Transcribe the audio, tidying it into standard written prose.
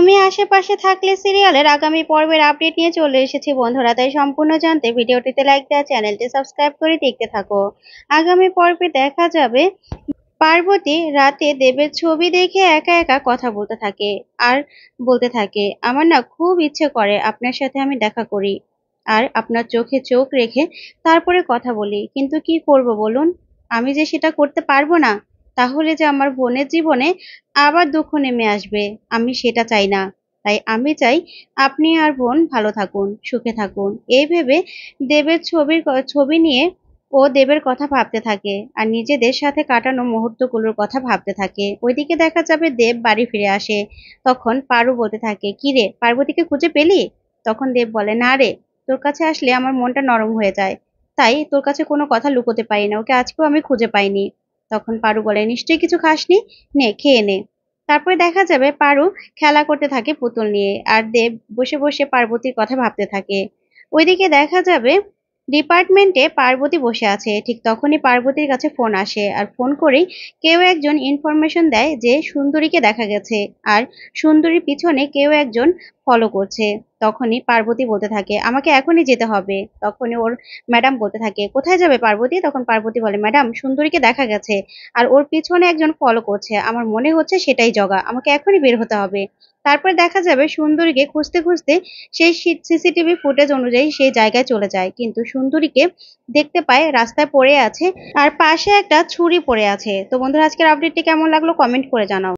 তুমি আশেপাশে থাকলে সিরিয়ালের আগামী পর্বের আপডেট নিয়ে চলে এসেছি বন্ধুরা, তাই সম্পূর্ণ জানতে ভিডিওটিতে লাইক দেওয়া, চ্যানেলটি সাবস্ক্রাইব করে দেখতে থাকো। আগামী পর্বে দেখা যাবে পার্বতী রাতে দেবের ছবি দেখে একা একা কথা বলতে থাকে আর বলতে থাকে, আমার না খুব ইচ্ছে করে আপনার সাথে আমি দেখা করি আর আপনার চোখে চোখ রেখে তারপরে কথা বলি, কিন্তু কি করব বলুন, আমি যে সেটা করতে পারবো না, তাহলে যে আমার বোনের জীবনে আবার দুঃখ নেমে আসবে, আমি সেটা চাই না। তাই আমি চাই আপনি আর বোন ভালো থাকুন, সুখে থাকুন। এই ভেবে দেবের ছবি নিয়ে ও দেবের কথা ভাবতে থাকে আর নিজেদের সাথে কাটানো মুহূর্তগুলোর কথা ভাবতে থাকে। ওইদিকে দেখা যাবে দেব বাড়ি ফিরে আসে। তখন পারু বলতে থাকে, কি রে, পার্বতীকে খুঁজে পেলি? তখন দেব বলে, না রে, তোর কাছে আসলে আমার মনটা নরম হয়ে যায়, তাই তোর কাছে কোনো কথা লুকোতে পারি না, ওকে আজকেও আমি খুঁজে পাইনি। তখন পারু বলে, নিশ্চয়ই কিছু খাসনি, নে খেয়ে নে। তারপরে দেখা যাবে পারু খেলা করতে থাকে পুতুল নিয়ে আর দেব বসে বসে পার্বতীর কথা ভাবতে থাকে। ওইদিকে দেখা যাবে ডিপার্টমেন্টে পার্বতী বসে আছে। ঠিক তখনই পার্বতীর কাছে ফোন আসে আর ফোন করেই কেউ একজন ইনফরমেশন দেয় যে সুন্দরীকে দেখা গেছে আর সুন্দরীর পিছনে কেউ একজন ফলো করছে। তখনই পার্বতী বলতে থাকে, আমাকে এখনই যেতে হবে। তখনই ওর ম্যাডাম বলতে থাকে, কোথায় যাবে পার্বতী? তখন পার্বতী বলে, ম্যাডাম সুন্দরীকে দেখা গেছে আর ওর পিছনে একজন ফলো করছে, আমার মনে হচ্ছে সেটাই জগা, আমাকে এখনই বের হতে হবে। তারপরে দেখা যাবে সুন্দরীকে খুঁজতে খুঁজতে সেই সিসিটিভি ফুটেজ অনুযায়ী সেই জায়গায় চলে যায়, কিন্তু সুন্দরীকে দেখতে পায় রাস্তায় পড়ে আছে আর পাশে একটা ছুরি পড়ে আছে। তো বন্ধুরা, আজকের আপডেটটি কেমন লাগলো কমেন্ট করে জানাও।